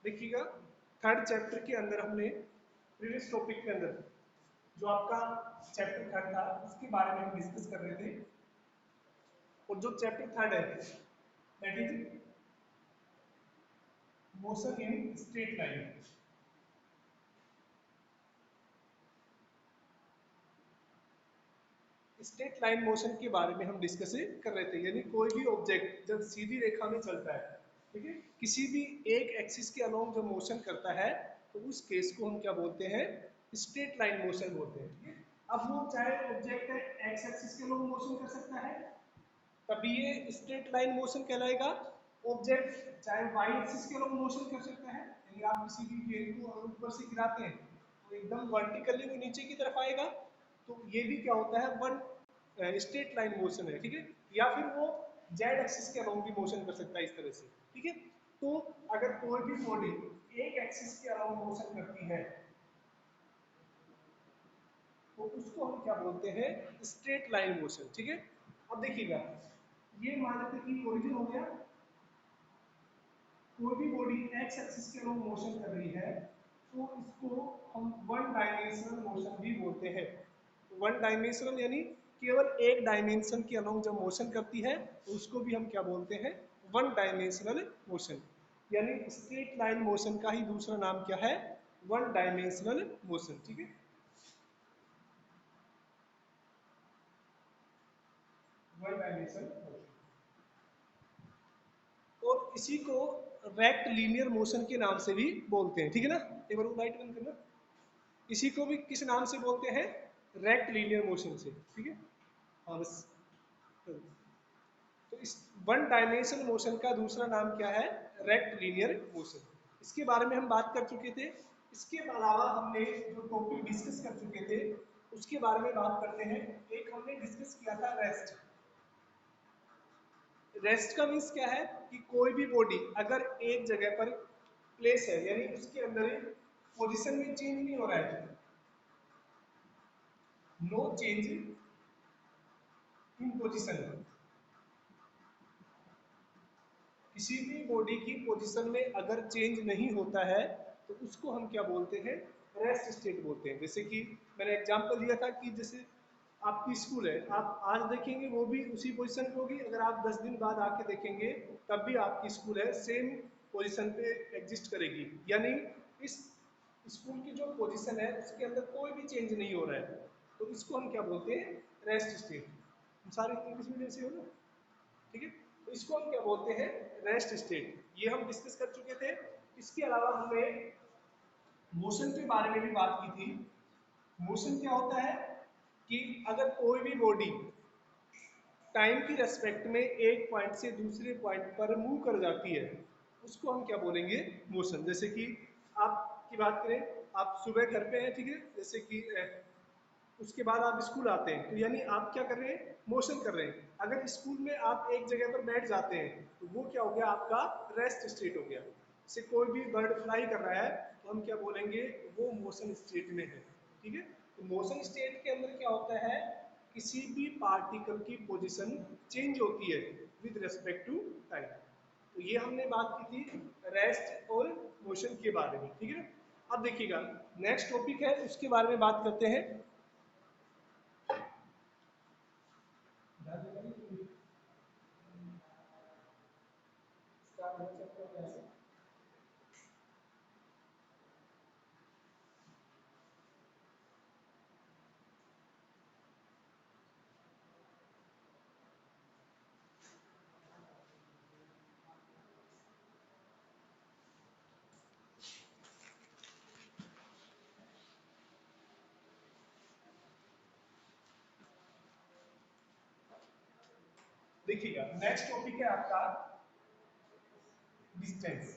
देखिएगा, third chapter के अंदर हमने प्रीवियस टॉपिक के अंदर जो आपका चैप्टर थर्ड था उसके बारे में हम डिस्कस कर रहे थे। और जो चैप्टर थर्ड है that is motion in straight line. Straight line motion के बारे में हम डिस्कस कर रहे थे, यानी कोई भी ऑब्जेक्ट जब सीधी रेखा में चलता है, ठीक है, किसी भी एक एक्सिस के अलोंग जब मोशन करता है तो उस केस को हम क्या बोलते हैं, स्ट्रेट लाइन मोशन बोलते हैं। ठीक है, अब वो चाहे ऑब्जेक्ट एक्स एक्सिस के अलोंग मोशन कर सकता है तभी ये स्ट्रेट लाइन मोशन कहलाएगा। ऑब्जेक्ट चाहे वाई एक्सिस के अलोंग मोशन कर सकता है, यानी आप किसी भी प्लेन को अगर ऊपर से गिराते हैं तो एकदम वर्टिकली वो नीचे की तरफ आएगा, तो ये भी क्या होता है, वन स्ट्रेट लाइन मोशन है। ठीक है, या फिर वो जेड एक्सिस के अलोंग भी मोशन कर सकता है इस तरह से। ठीक है, तो अगर कोई भी बॉडी एक एक्सिस के अलोंग मोशन करती है तो उसको हम क्या बोलते हैं, स्ट्रेट लाइन मोशन। ठीक है, अब देखिएगा, ये मान लेते कि ओरिजिन हो गया, कोई भी बॉडी एक्स एक्सिस के अलोंग मोशन कर रही है तो इसको हम वन डायमेंशनल मोशन भी बोलते हैं। वन डायमेंशनल यानी केवल एक डायमेंशन के अलोंग जब मोशन करती है तो उसको भी हम क्या बोलते हैं, वन डायमेंशनल मोशन। यानी स्ट्रेट लाइन मोशन का ही दूसरा नाम क्या है, वन डायमेंशनल मोशन। ठीक है, वन डायमेंशनल मोशन। और इसी को रेक्ट लीनियर मोशन के नाम से भी बोलते हैं। ठीक है ना, एक बार लाइट बंद करना। इसी को भी किस नाम से बोलते हैं, रेक्ट लीनियर मोशन से। ठीक है, हाँ बस। तो इस वन डायमेंशनल मोशन का दूसरा नाम क्या है, रेक्ट लीनियर मोशन। इसके बारे में हम बात कर चुके थे। इसके अलावा हमने जो टॉपिक डिस्कस कर चुके थे उसके बारे में बात करते हैं। एक हमने डिस्कस किया था रेस्ट। रेस्ट का मीन्स क्या है कि कोई भी बॉडी अगर एक जगह पर प्लेस है, यानी उसके अंदर पोजीशन में चेंज नहीं हो रहा है, नो चेंज इन पोजीशन, किसी भी बॉडी की पोजीशन में अगर चेंज नहीं होता है तो उसको हम क्या बोलते हैं, रेस्ट स्टेट बोलते हैं। जैसे कि मैंने एग्जांपल दिया था कि जैसे आपकी स्कूल है, आप आज देखेंगे वो भी उसी पोजीशन पे होगी, अगर आप 10 दिन बाद आके देखेंगे तब भी आपकी स्कूल है सेम पोजीशन पे एग्जिस्ट करेगी। यानी इस स्कूल की जो पोजीशन है उसके अंदर कोई भी चेंज नहीं हो रहा है, तो इसको हम क्या बोलते हैं, रेस्ट स्टेट। सारे इंग्लिश मीडियम से हो ना, ठीक है, तो इसको हम क्या बोलते हैं, रेस्ट स्टेट। ये हम डिस्कस कर चुके थे। इसके अलावा हमने मोशन के बारे में भी बात की थी। मोशन क्या होता है कि अगर कोई भी बॉडी टाइम की रेस्पेक्ट में एक पॉइंट से दूसरे पॉइंट पर मूव कर जाती है उसको हम क्या बोलेंगे, मोशन। जैसे कि आपकी बात करें, आप सुबह घर पे हैं, ठीक है, जैसे कि उसके बाद आप स्कूल आते हैं तो यानी आप क्या कर रहे हैं, मोशन कर रहे हैं। अगर स्कूल में आप एक जगह पर बैठ जाते हैं तो वो क्या हो गया, आपका रेस्ट स्टेट हो गया। जैसे कोई भी बर्ड फ्लाई कर रहा है तो हम क्या बोलेंगे, वो मोशन स्टेट में है। ठीक है, तो मोशन स्टेट के अंदर क्या होता है, किसी भी पार्टिकल की पोजीशन चेंज होती है विद रिस्पेक्ट टू टाइम। तो ये हमने बात की थी रेस्ट और मोशन के बारे में। ठीक है ना, अब देखिएगा नेक्स्ट टॉपिक है उसके बारे में बात करते हैं। देखिएगा नेक्स्ट टॉपिक है आपका डिस्टेंस।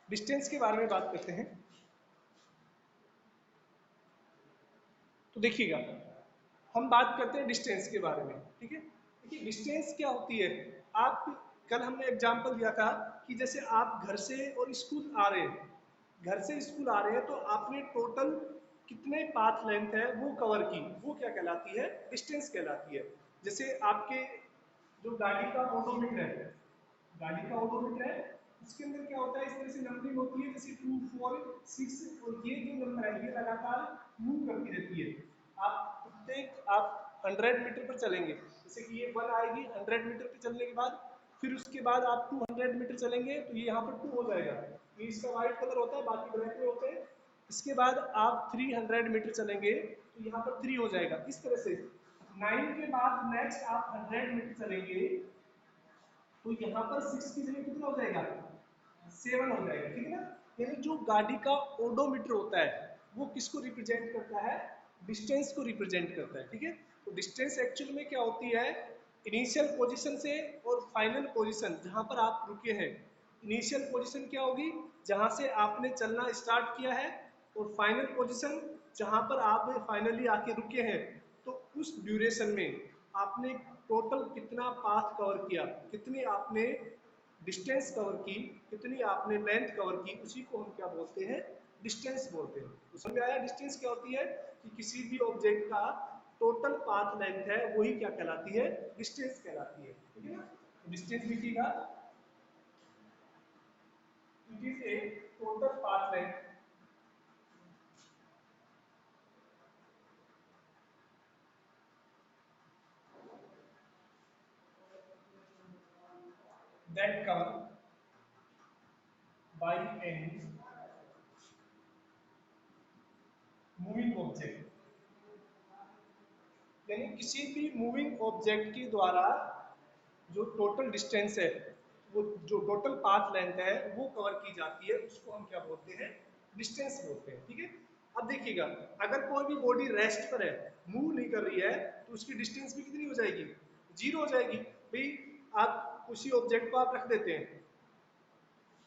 डिस्टेंस के बारे में बात करते हैं। तो देखिएगा हम बात करते हैं डिस्टेंस के बारे में। ठीक है, देखिए डिस्टेंस क्या होती है। आप कल हमने एग्जांपल दिया था कि जैसे आप घर से और स्कूल आ रहे हैं, घर से स्कूल आ रहे हैं तो आपने टोटल कितने पाथ लेंथ है वो कवर की, वो क्या कहलाती है, डिस्टेंस कहलाती है। जैसे आपके जो गाड़ी का ओडोमीटर है, गाड़ी का ओडोमीटर है, उसके अंदर क्या होता है, इस तरह से नंबरिंग होती है, जैसे 2 4 6, और ये जो नंबर है ये लगातार मूव करती रहती है। आप प्रत्येक आप 100 मीटर पर चलेंगे, जैसे कि ये 1 आएगी 100 मीटर पर चलने के बाद, फिर उसके बाद आप 200 मीटर चलेंगे तो ये यहाँ पर 2 हो जाएगा, ये इसका व्हाइट कलर होता है, बाकी ब्लैक में होते हैं। इसके बाद आप 300 मीटर चलेंगे तो यहाँ पर 3 हो जाएगा। इस तरह से 9 के बाद नेक्स्ट आप 100 मीटर चलेंगे तो यहाँ पर 6 की जगह कितना हो जाएगा, 7 हो जाएगा, ठीक है ना। यानी जो गाड़ी का ओडोमीटर होता है वो किसको रिप्रेजेंट करता है, डिस्टेंस को रिप्रेजेंट करता है, ठीक है। तो डिस्टेंस एक्चुअल में क्या होती है, इनिशियल पोजीशन से और फाइनल पोजीशन जहां पर आप रुके हैं, इनिशियल पोजीशन क्या होगी, जहां से आपने चलना स्टार्ट किया है, और फाइनल पोजीशन जहां पर आप फाइनली आके रुके हैं। तो उस ड्यूरेशन में आपने टोटल कितना पाथ कवर किया, कितनी आपने डिस्टेंस कवर की, कितनी आपने लेंथ कवर की, उसी को हम क्या बोलते हैं, डिस्टेंस बोलते हैं। तो समझ में आया डिस्टेंस क्या होती है, कि किसी भी ऑब्जेक्ट का टोटल पाथ लेंथ है वही क्या कहलाती है, डिस्टेंस कहलाती है, ठीक है ना। डिस्टेंस लिखिएगा, it is a total path length that covered by any moving object। यानी किसी भी मूविंग ऑब्जेक्ट के द्वारा जो टोटल डिस्टेंस है, वो जो टोटल पाथ लेंथ है वो कवर की जाती है, उसको हम क्या बोलते हैं, डिस्टेंस बोलते हैं, ठीक है। अब देखिएगा, अगर कोई भी बॉडी रेस्ट पर है, मूव नहीं कर रही है, तो उसकी डिस्टेंस भी कितनी हो जाएगी, 0 हो जाएगी। भाई आप उसी ऑब्जेक्ट को आप रख देते हैं,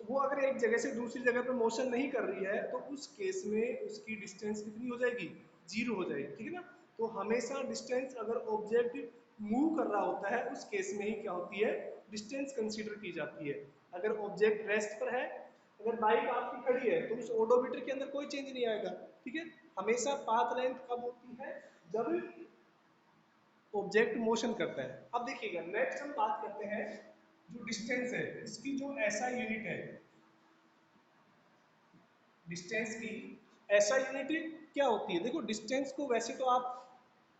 वो अगर एक जगह से दूसरी जगह पे मोशन नहीं कर रही है तो उस केस में उसकी डिस्टेंस कितनी हो जाएगी, 0 हो जाएगी, ठीक है ना। तो हमेशा डिस्टेंस अगर ऑब्जेक्ट मूव कर रहा होता है उस केस में ही क्या होती है, डिस्टेंस कंसीडर की जाती है। अगर ऑब्जेक्ट रेस्ट पर है, अगर बाइक आपकी खड़ी है तो उस ओडोमीटर के अंदर कोई चेंज नहीं आएगा, ठीक है। हमेशा पाथ लेंथ कब होती है, जब ऑब्जेक्ट मोशन करता है। अब देखिएगा नेक्स्ट हम बात करते हैं, जो डिस्टेंस है इसकी जो एसआई यूनिट है, डिस्टेंस की ऐसा यूनिट क्या होती है। देखो डिस्टेंस को वैसे तो आप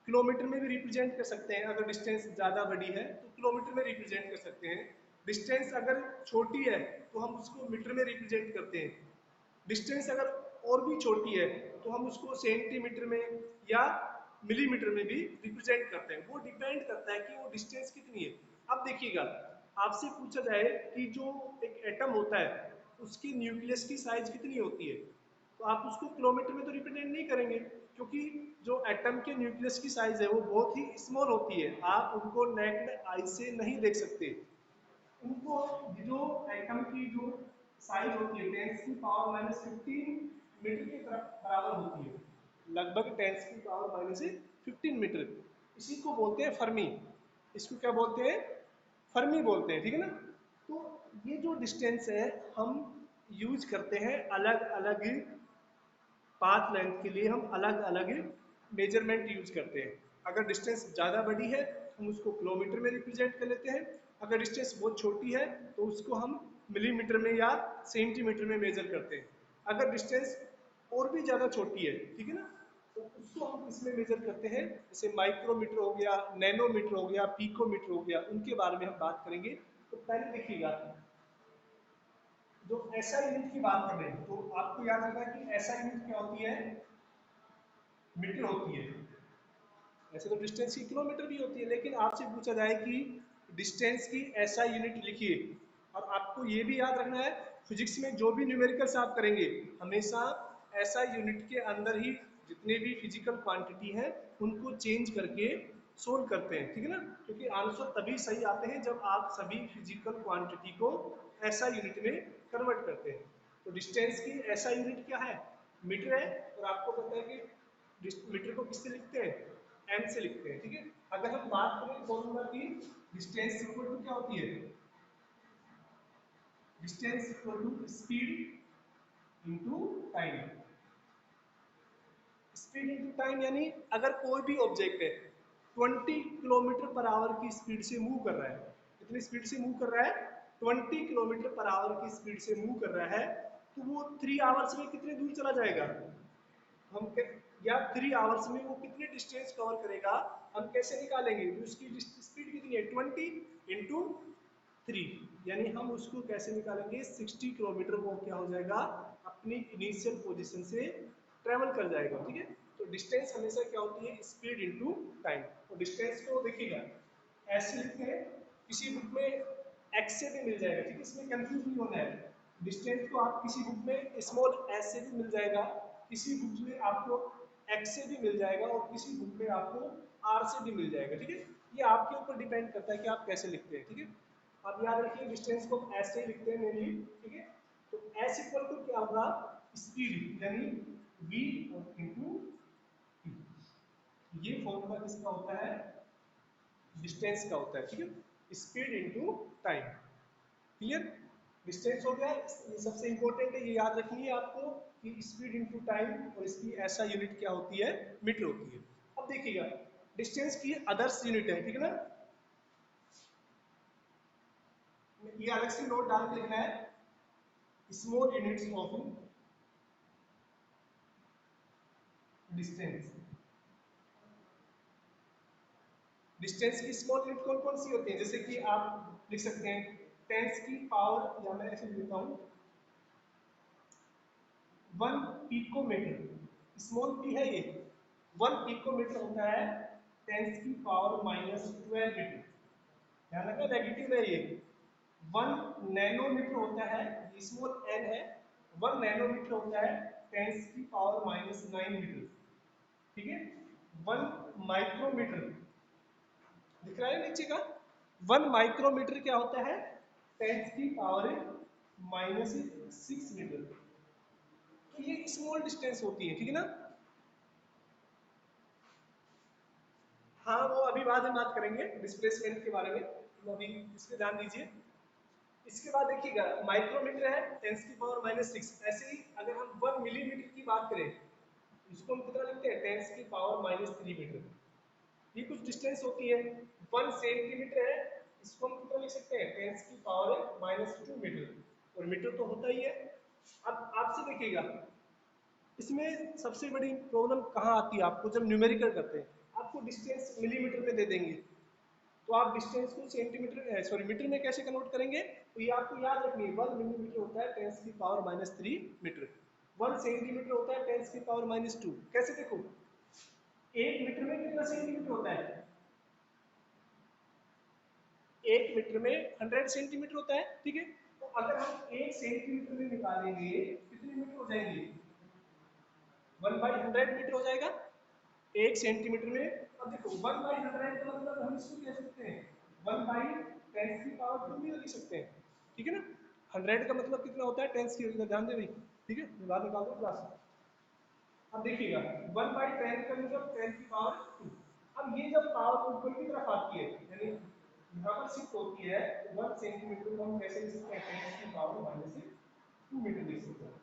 किलोमीटर में भी रिप्रेजेंट कर सकते हैं, अगर डिस्टेंस ज़्यादा बड़ी है तो किलोमीटर में रिप्रेजेंट कर सकते हैं। डिस्टेंस अगर छोटी है तो हम उसको मीटर में रिप्रेजेंट करते हैं। डिस्टेंस अगर और भी छोटी है तो हम उसको सेंटीमीटर में या मिलीमीटर में भी रिप्रेजेंट करते हैं। वो डिपेंड करता है कि वो डिस्टेंस कितनी है। अब देखिएगा, आपसे पूछा जाए कि जो एक एटम होता है उसकी न्यूक्लियस की साइज कितनी होती है, तो आप उसको किलोमीटर में तो रिप्रेजेंट नहीं करेंगे, क्योंकि जो एटम के न्यूक्लियस की साइज है वो बहुत ही स्मॉल होती है, आप उनको नेक्ड आई से नहीं देख सकते। उनको जो एटम की जो साइज होती है 10⁻⁻15 मीटर के बराबर होती है, लगभग 10⁻⁻15 मीटर। इसी को बोलते हैं फर्मी, इसको क्या बोलते हैं, फर्मी बोलते हैं, ठीक है ना। तो ये जो डिस्टेंस है हम यूज करते हैं अलग अलग पाथ लेंथ के लिए, हम अलग अलग मेजरमेंट यूज करते हैं। अगर डिस्टेंस ज़्यादा बड़ी है हम उसको किलोमीटर में रिप्रेजेंट कर लेते हैं, अगर डिस्टेंस बहुत छोटी है तो उसको हम मिलीमीटर में या सेंटीमीटर में मेजर करते हैं। अगर डिस्टेंस और भी ज़्यादा छोटी है, ठीक है ना, तो उसको हम इसमें मेजर करते हैं, जैसे माइक्रोमीटर हो गया, नैनोमीटर हो गया, पीकोमीटर हो गया, उनके बारे में हम बात करेंगे। तो पहले देखिएगा, जो एसआई यूनिट की बात कर रहे हैं तो आपको याद रखना है कि एसआई यूनिट क्या होती है, मीटर होती है। ऐसे तो डिस्टेंस की किलोमीटर भी होती है, लेकिन आपसे पूछा जाए कि डिस्टेंस की एसआई यूनिट लिखिए, और आपको ये भी याद रखना है फिजिक्स में जो भी न्यूमेरिकल्स आप करेंगे हमेशा एसआई यूनिट के अंदर ही जितने भी फिजिकल क्वांटिटी हैं उनको चेंज करके सोल्व करते हैं, ठीक है ना। क्योंकि आंसर तभी सही आते हैं जब आप सभी फिजिकल क्वांटिटी को एसआई यूनिट में कन्वर्ट करते हैं। तो डिस्टेंस की एसआई यूनिट क्या है, मीटर है, और आपको पता है कि मीटर को किससे लिखते हैं, एम से लिखते हैं, ठीक है। अगर हम बात करें फॉर्मूला की, डिस्टेंस इक्वल टू क्या होती है, distance equal to speed into time. Speed into time यानी अगर कोई भी ऑब्जेक्ट है, 20 किलोमीटर पर आवर की स्पीड से मूव कर रहा है। कितनी स्पीड से मूव कर रहा है? 20 किलोमीटर पर आवर की स्पीड से मूव कर रहा है। तो वो 3 आवर्स में कितने दूर चला जाएगा? हम या 3 आवर्स में वो कितने डिस्टेंस कवर करेगा, हम कैसे निकालेंगे? तो उसकी स्पीड कितनी है? 20 × 3, यानी हम उसको कैसे निकालेंगे? 60 किलोमीटर वो क्या हो जाएगा? अपनी इनिशियल पोजीशन से ट्रेवल कर जाएगा। ठीक है, तो डिस्टेंस हमेशा क्या होती है? Speed into time. तो डिस्टेंस को देखिएगा ऐसे लिखते हैं, किसी बुक में एक्स से भी मिल जाएगा। ठीक है, इसमें कंफ्यूज नहीं होना है। डिस्टेंस को आप किसी बुक में स्मॉल एस से भी मिल जाएगा, किसी बुक में आपको एक्स से भी मिल जाएगा, और किसी बुक में आपको आर से भी मिल जाएगा। ठीक है, ये आपके ऊपर डिपेंड करता है कि आप कैसे लिखते हैं। ठीक है, आप याद रखिए डिस्टेंस को ऐसे ही लिखते हैं मेनली। ठीक है, तो एस इक्वल टू क्या होगा? स्पीड, यानी वी इंटू टी। ये फॉर्मूला किसका होता है? डिस्टेंस का होता है। ठीक है, speed into time. Clear? Distance हो गया, ये सबसे इंपॉर्टेंट है, ये याद रखनी है आपको कि स्पीड इनटू टाइम, और इसकी ऐसा यूनिट क्या होती है? मीटर होती है। अब देखिएगा डिस्टेंस की अदर्स यूनिट है। ठीक है ना, ये अलग से नोट डाल के लिखना है, small units of distance. Distance की स्मॉल यूनिट कौन कौन सी होती है? जैसे कि आप लिख सकते हैं 10 की पावर, या मैं ऐसे लिखता हूँ 1 पिकोमीटर। स्मॉल पी है ये, 1 पिकोमीटर होता है 10 की पावर -12 मीटर। ध्यान रखना नेगेटिव है ये। 1 नैनोमीटर होता है, स्मॉल एन है, 1 नैनोमीटर होता है 10 की पावर -9 मीटर। ठीक है, 1 माइक्रोमीटर दिख रहा है नीचे का? 1 माइक्रोमीटर क्या होता है? 10 की पावर -6 मीटर। तो ये स्मॉल डिस्टेंस होती है। ठीक है ना? हाँ, वो अभी बाद में बात करेंगे डिस्प्लेसमेंट के बारे में, तो अभी इस पे ध्यान दीजिए। इसके बाद देखिएगा माइक्रोमीटर है 10 की पावर -6। ऐसे ही अगर हम 1 मिलीमीटर की बात करें, इसको हम कितना लिखते हैं? 10 की पावर -3 मीटर। ये कुछ डिस्टेंस होती है। 1 सेंटीमीटर है, इसको हम कितना लिख सकते हैं? 10 की पावर -2 मीटर, और मीटर तो होता ही है। अब आपसे देखिएगा इसमें सबसे बड़ी प्रॉब्लम कहाँ आती है आपको? जब न्यूमेरिकल करते हैं, आपको डिस्टेंस मिलीमीटर में दे देंगे, तो आप डिस्टेंस को सेंटीमीटर सॉरी मीटर में कैसे कन्वर्ट करेंगे? तो ये आपको याद रखनी है, 1 मिलीमीटर होता है 10 की पावर -3 मीटर, 1 सेंटीमीटर होता है 10 की पावर -2। कैसे देखो, 1 मीटर में कितना सेंटीमीटर होता है? 1 मीटर में 100 सेंटीमीटर होता है। ठीक है, तो अगर हम 1 सेंटीमीटर में निकालेंगे, कितने मीटर हो जाएंगे? 1/100 मीटर हो जाएगा 1 सेंटीमीटर में। अब देखो 1/100 का मतलब हम इसको कह सकते हैं 1/10 की पावर 2 भी लिख सकते हैं। ठीक है ना, 100 का मतलब कितना होता है? 10 की, ध्यान दे भाई। ठीक है, मैं बाद निकाल दूँ क्लास में। अब देखिएगा 1/10 का मतलब 10 की पावर 2। अब ये जब पावर ऊपर की तरफ आती है, यानी यहाँ पर शिफ्ट होती है, तो 1 सेंटीमीटर को हम कैसे लिख सकते हैं? 10 की पावर -2 मीटर लिख सकते हैं।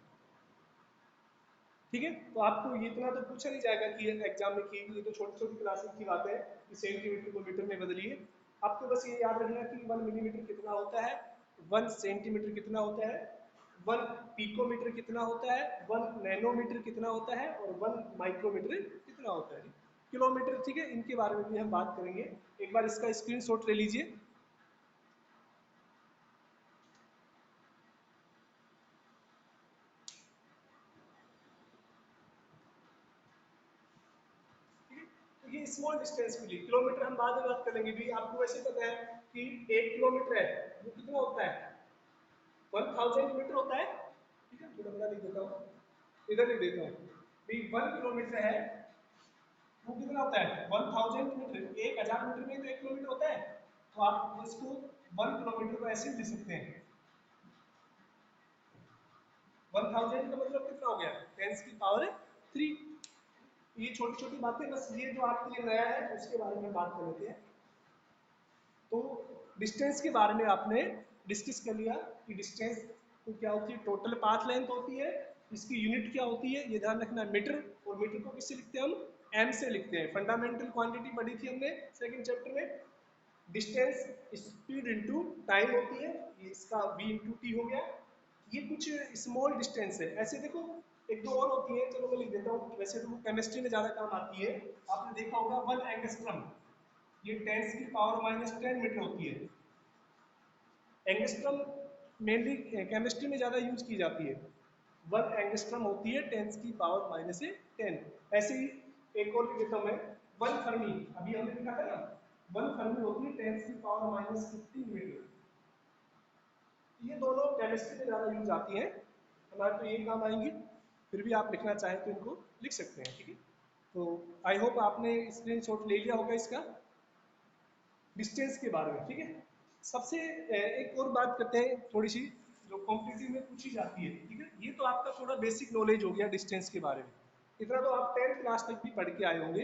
ठीक है, तो आपको ये इतना तो पूछा नहीं जाएगा कि एग्जाम में कि ये तो छोटी छोटी क्लासेस की बात है कि सेंटीमीटर को मीटर में बदलिए। आपको बस ये याद रखना कि 1 मिलीमीटर कितना होता है, 1 सेंटीमीटर कितना होता है, 1 पिकोमीटर कितना होता है, 1 नैनोमीटर कितना होता है, और 1 माइक्रोमीटर कितना होता है, किलोमीटर। ठीक है, इनके बारे में भी हम बात करेंगे। एक बार इसका स्क्रीनशॉट ले लीजिए। तो ये स्मॉल डिस्टेंस के लिए, किलोमीटर हम बाद में बात कर लेंगे। भी आपको वैसे पता है कि 1 किलोमीटर है वो कितना होता है? 1000 मीटर होता है। ठीक है, थोड़ा बड़ा लिख देता हूँ, इधर लिख देता हूँ। भी 1 किलोमीटर है वो कितना होता है? 1000 मीटर। 1000 मीटर में तो 1 किलोमीटर होता है। तो आप इसको 1 किलोमीटर को ऐसे लिख सकते हैं। 1000 का मतलब कितना हो गया? 10 की पावर 3। ये छोटी छोटी बातें, बस ये जो आपके लिए नया है उसके बारे में बात कर लेते हैं। तो डिस्टेंस के बारे में आपने डिस्कस कर लिया कि डिस्टेंस तो क्या होती है? टोटल पाथ लेंथ होती है। इसकी यूनिट क्या होती है? ये ध्यान रखना, मीटर। और मीटर को किससे लिखते हैं हम? एम से लिखते हैं। फंडामेंटल क्वांटिटी पढ़ी थी हमने सेकंड चैप्टर में, डिस्टेंस स्पीड इनटू टाइम होती है, ये इसका v इनटू टी हो गया। ये कुछ स्मॉल डिस्टेंस है। ऐसे देखो एक दो और होती है, चलो मैं लिख देता हूँ, वैसे तो केमिस्ट्री में ज्यादा काम आती है। आपने देखा होगा 1 एंगस्ट्रम, ये 10⁻⁻10 मीटर होती है। एंगस्ट्रम मेनली केमिस्ट्री में ज्यादा यूज की जाती है। 1 एंगस्ट्रम होती है 10⁻⁻10। ऐसे ही एक और लिख देता हूं मैं, 1 फर्मी, अभी हमने लिखा था ना, 1 फर्मी होती है 10⁻15 मीटर। ये दोनों केमिस्ट्री में ज्यादा यूज आती हैं, हमारे तो यही काम आएंगी। फिर भी आप लिखना चाहें तो इनको लिख सकते हैं, ठीक है। तो आई होप आपने स्क्रीनशॉट ले लिया होगा इसका, डिस्टेंस के बारे में, ठीक है। सबसे एक और बात करते हैं थोड़ी सी, जो कॉम्पिटिटिव में पूछी जाती है, ठीक है। ये तो आपका थोड़ा बेसिक नॉलेज हो गया डिस्टेंस के बारे में, इतना तो आप 10th क्लास तक भी पढ़ के आए होंगे।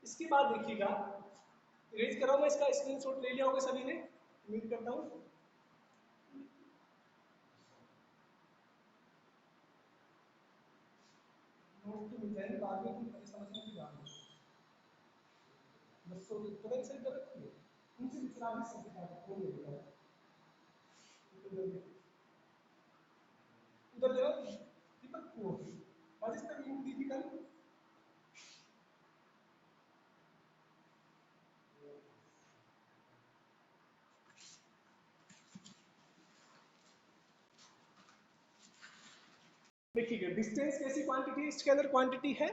इसके बाद देखिएगा, इरेज करो, मैं इसका स्क्रीनशॉट ले लिया होगा सभी ने, उम्मीद करता हूँ। नोट तो मिल जाएंगे बाद में, कोई समझने की बात नहीं। बस तो थोड़ा इसे गलत किए, उनसे विचरा भी सकता है, कोई नहीं होगा। उधर जाओ दीपक को, आज तक इन दी थी कल। देखिए डिस्टेंस कैसी क्वांटिटी है, स्केलर क्वांटिटी है।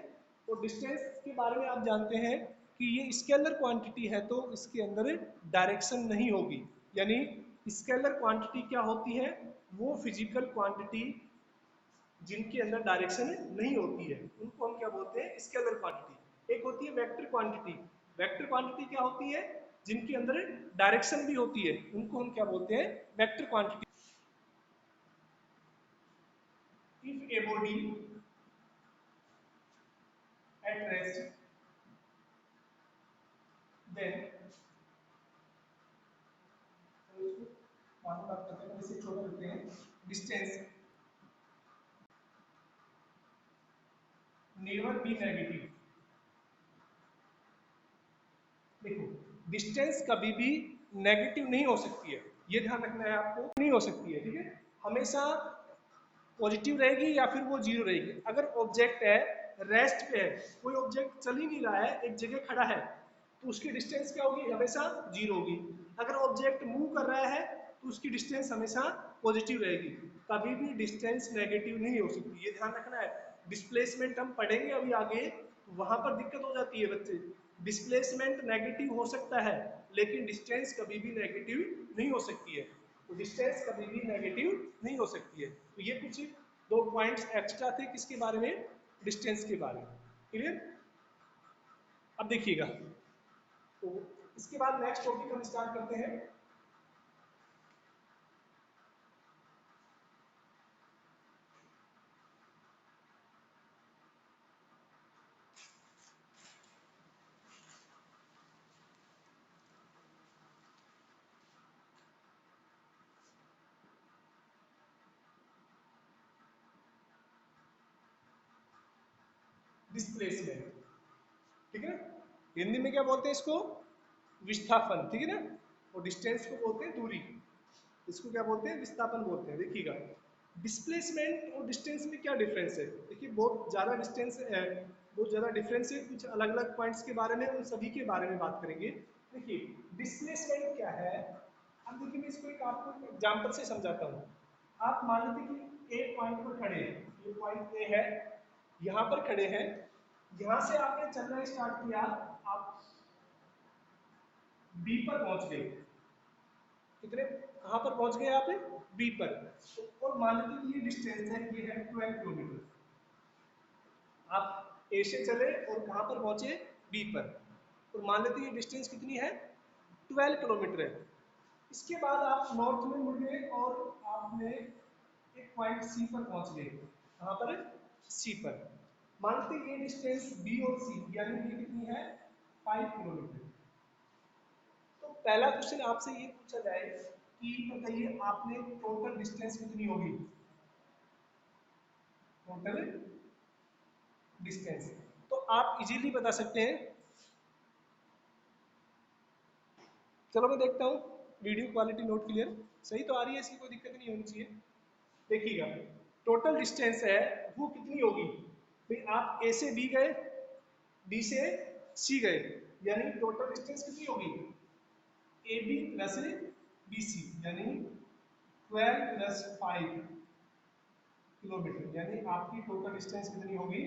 और डिस्टेंस के बारे में आप जानते हैं कि ये स्केलर क्वांटिटी है, तो इसके अंदर डायरेक्शन नहीं होगी। यानी स्केलर क्वांटिटी क्या होती है, वो फिजिकल क्वांटिटी जिनके अंदर डायरेक्शन नहीं होती है, उनको हम क्या बोलते हैं, स्केलर क्वांटिटी। एक होती है वेक्टर क्वांटिटी। वेक्टर क्वांटिटी क्या होती है, जिनके अंदर डायरेक्शन भी होती है, उनको हम क्या बोलते हैं, vector quantity. If a body at rest, then बात करते हैं, इसे छोटा लिखते हैं, डिस्टेंस नेवर बी नेगेटिव। देखो डिस्टेंस कभी भी नेगेटिव नहीं हो सकती है, ये ध्यान रखना है आपको, नहीं हो सकती है, ठीक है। हमेशा पॉजिटिव रहेगी या फिर वो जीरो रहेगी। अगर ऑब्जेक्ट है, रेस्ट पे है, कोई ऑब्जेक्ट चल ही नहीं रहा है, एक जगह खड़ा है, तो उसकी डिस्टेंस क्या होगी, हमेशा जीरो होगी। अगर ऑब्जेक्ट मूव कर रहा है तो उसकी डिस्टेंस हमेशा पॉजिटिव रहेगी, कभी भी डिस्टेंस नेगेटिव नहीं हो सकती, ये ध्यान रखना है। डिस्प्लेसमेंट हम पढ़ेंगे अभी आगे, वहां पर दिक्कत हो जाती है बच्चे। डिस्प्लेसमेंट नेगेटिव हो सकता है, लेकिन डिस्टेंस कभी भी नेगेटिव नहीं हो सकती है। तो डिस्टेंस कभी भी नेगेटिव नहीं हो सकती है। तो ये कुछ दो पॉइंट्स एक्स्ट्रा थे किसके बारे में, डिस्टेंस के बारे में, क्लियर। अब देखिएगा, तो इसके बाद नेक्स्ट टॉपिक हम स्टार्ट करते हैं, डिस्प्लेसमेंट, ठीक है ना। हिंदी में क्या बोलते हैं इसको, विस्थापन, ठीक है ना। और डिस्टेंस को बोलते हैं दूरी, इसको क्या बोलते हैं, विस्थापन बोलते हैं। देखिएगा डिस्प्लेसमेंट और डिस्टेंस में क्या डिफरेंस है, देखिए बहुत ज़्यादा डिस्टेंस है, बहुत ज़्यादा डिफरेंस है। कुछ अलग अलग पॉइंट्स के बारे में, उन सभी के बारे में बात करेंगे। देखिए डिस्प्लेसमेंट क्या है, अब देखिए मैं इसको एक आपको एग्जाम्पल से समझाता हूँ। आप मान लेते कि एक पॉइंट पर खड़े हैं, ये पॉइंट ए है, यहाँ पर खड़े हैं, यहाँ से आपने चलना स्टार्ट किया, आप बी पर पहुंच गए। कितने, कहां पर पहुंच गए आप, बी पर। और मान लीजिए कि ये डिस्टेंस है, ये है 12 किलोमीटर। आप ए से चले और कहां पर पहुंचे, बी पर। और मान लेते ये डिस्टेंस कितनी है, 12 किलोमीटर है। इसके बाद आप नॉर्थ में मुड़ गए और आपने एक पॉइंट सी पर पहुंच गए, कहां पर, सी पर। मानते ये डिस्टेंस बी और सी यानी ये कितनी है, 5 किलोमीटर। तो पहला क्वेश्चन आपसे ये पूछा जाए कि बताइए आपने टोटल डिस्टेंस कितनी होगी, टोटल डिस्टेंस। तो तो आप इजीली बता सकते हैं। चलो मैं देखता हूँ, वीडियो क्वालिटी नोट क्लियर सही तो आ रही है, इसकी कोई दिक्कत नहीं होनी चाहिए। देखिएगा, टोटल डिस्टेंस है वो कितनी होगी भाई, आप ए से बी गए, बी से सी गए, यानी टोटल डिस्टेंस कितनी होगी, A B plus B C, यानी 12 प्लस 5 किलोमीटर, यानी आपकी टोटल डिस्टेंस कितनी होगी,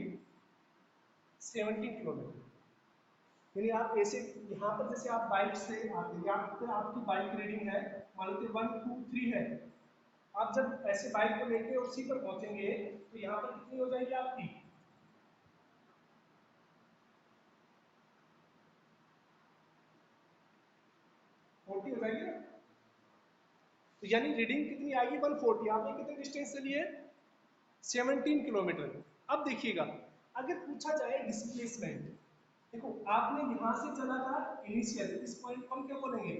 17 किलोमीटर। यानी आप ऐसे यहाँ पर जैसे आप बाइक से आते हैं, यहाँ पर आपकी बाइक रीडिंग है मान लो 1 2 3 है, आप जब ऐसे बाइक को लेके और सी पर पहुंचेंगे तो यहाँ पर कितनी हो जाएगी आपकी, 40 हो जाएगी ना। तो यानी रीडिंग कितनी आएगी, 140, आपने कितने डिस्टेंस से लिए, 17 किलोमीटर। अब देखिएगा, अगर पूछा जाए डिस्प्लेसमेंट, देखो आपने यहां से चला था इनिशियल, इस पॉइंट को हम क्या बोलेंगे,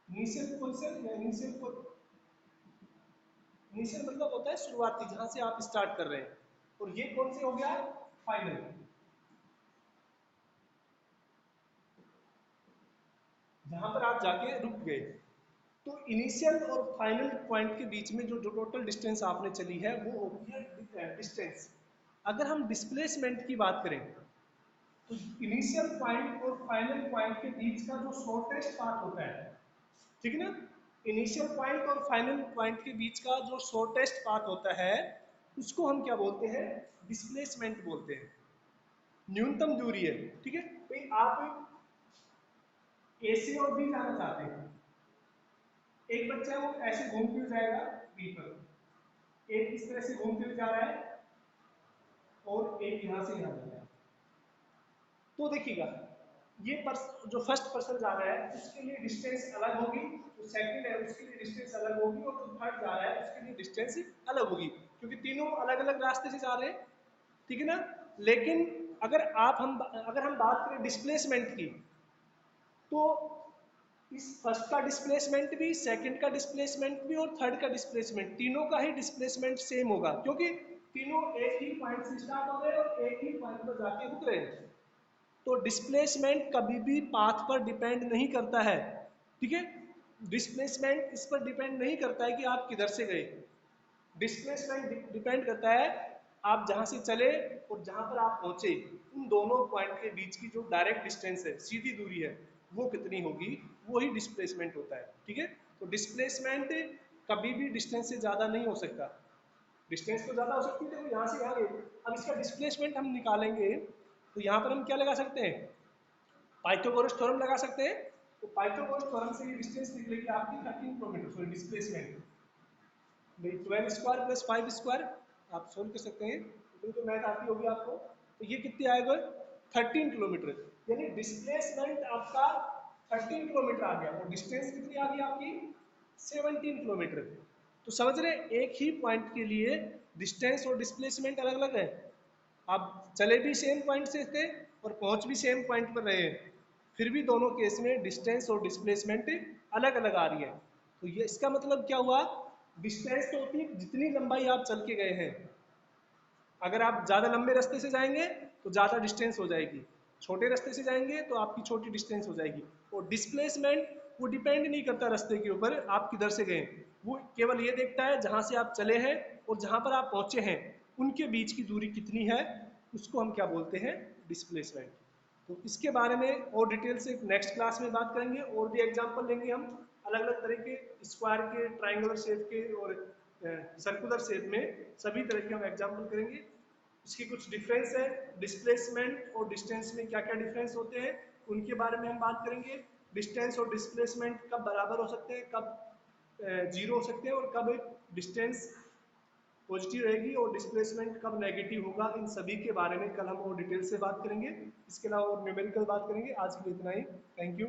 इनिशियल पोजीशन या इनिशियल मतलब होता है शुरुआती, जहां से आप स्टार्ट कर रहे हैं, और ये कौन से हो गया, फाइनल, जहां पर आप जाके रुक गए। तो इनिशियल और फाइनल पॉइंट के बीच में जो जो टोटल डिस्टेंस आपने चली है वो होती है डिस्टेंस। अगर हम डिस्प्लेसमेंट की बात करें तो इनिशियल पॉइंट और फाइनल पॉइंट के बीच का जो शॉर्टेस्ट पाथ होता है, ठीक है ना, इनिशियल पॉइंट और फाइनल पॉइंट के बीच का जो शॉर्टेस्ट पाथ होता है उसको हम क्या बोलते हैं, डिस्प्लेसमेंट बोलते हैं, न्यूनतम दूरी है। ठीक है भाई, आप ए से और बी जाना चाहते हैं, एक बच्चा है वो ऐसे घूमते हुए जाएगा बी पर, एक इस तरह से घूमते हुए जा रहा है और एक यहां से यहां जा रहा है। तो देखिएगा, ये जो फर्स्ट पर्सन जा रहा है उसके लिए डिस्टेंस अलग होगी, जो सेकंड है उसके लिए डिस्टेंस अलग होगी, और जो थर्ड जा रहा है उसके लिए डिस्टेंस अलग होगी, क्योंकि तीनों अलग अलग रास्ते से जा रहे हैं, ठीक है ना। लेकिन अगर हम बात करें डिस्प्लेसमेंट की, तो इस फर्स्ट का डिस्प्लेसमेंट भी, सेकंड का डिस्प्लेसमेंट भी और थर्ड का डिस्प्लेसमेंट, तीनों का ही डिस्प्लेसमेंट सेम होगा, क्योंकि तीनों एक ही पॉइंट से स्टार्ट हो रहे हैं और एक ही पॉइंट पर जाके रुक रहे हैं। तो डिस्प्लेसमेंट कभी भी पाथ पर डिपेंड नहीं करता है, ठीक है। डिस्प्लेसमेंट इस पर डिपेंड नहीं करता है कि आप किधर से गए, डिस्प्लेसमेंट डिपेंड करता है आप जहां से चले और जहां पर आप पहुंचे, उन दोनों पॉइंट के बीच की जो डायरेक्ट डिस्टेंस है, सीधी दूरी है, वो कितनी होगी, वो ही डिस्प्लेसमेंट होता है, ठीक है। तो डिस्प्लेसमेंट कभी भी डिस्टेंस से ज्यादा नहीं हो सकता, डिस्टेंस तो ज्यादा हो सकती है, देखो यहाँ से यहाँ गए, अब इसका डिस्प्लेसमेंट हम निकालेंगे तो यहाँ पर हम क्या लगा सकते हैं, पाइथागोरस थ्योरम लगा सकते हैं। तो पाइथागोरस थ्योरम से ये डिस्टेंस निकलेगी आपकी 13 kilometre, sorry displacement, 12 square plus 5 square, आप सोल्व कर सकते हैं, इतनी तो मैथ आती होगी आपको। तो ये कितने आएगा, 13 किलोमीटर, यानी डिस्प्लेसमेंट आपका 13 किलोमीटर आ गया, और डिस्टेंस कितनी आ गई आपकी, 17 किलोमीटर। तो समझ रहे हैं, एक ही पॉइंट के लिए डिस्टेंस और डिस्प्लेसमेंट अलग अलग है। आप चले भी सेम पॉइंट से थे और पहुंच भी सेम पॉइंट पर रहे हैं, फिर भी दोनों केस में डिस्टेंस और डिस्प्लेसमेंट अलग अलग आ रही है। तो ये इसका मतलब क्या हुआ, डिस्टेंस तो होती है जितनी लंबाई आप चल के गए हैं, अगर आप ज़्यादा लंबे रास्ते से जाएंगे तो ज़्यादा डिस्टेंस हो जाएगी, छोटे रास्ते से जाएंगे तो आपकी छोटी डिस्टेंस हो जाएगी। और डिस्प्लेसमेंट वो डिपेंड नहीं करता रास्ते के ऊपर आप किधर से गए, वो केवल ये देखता है जहाँ से आप चले हैं और जहाँ पर आप पहुँचे हैं उनके बीच की दूरी कितनी है, उसको हम क्या बोलते हैं, डिस्प्लेसमेंट। तो इसके बारे में और डिटेल से नेक्स्ट क्लास में बात करेंगे, और भी एग्जाम्पल लेंगे हम अलग अलग तरह के, स्क्वायर के, ट्राइंगुलर शेप के और सर्कुलर शेप में, सभी तरह के हम एग्जाम्पल करेंगे। इसकी कुछ डिफरेंस है, डिस्प्लेसमेंट और डिस्टेंस में क्या क्या डिफरेंस होते हैं उनके बारे में हम बात करेंगे। डिस्टेंस और डिस्प्लेसमेंट कब बराबर हो सकते हैं, कब जीरो हो सकते हैं, और कब डिस्टेंस पॉजिटिव रहेगी और डिस्प्लेसमेंट कब नेगेटिव होगा, इन सभी के बारे में कल हम और डिटेल से बात करेंगे। इसके अलावा और न्यूमेरिकल बात करेंगे। आज के लिए इतना ही, थैंक यू।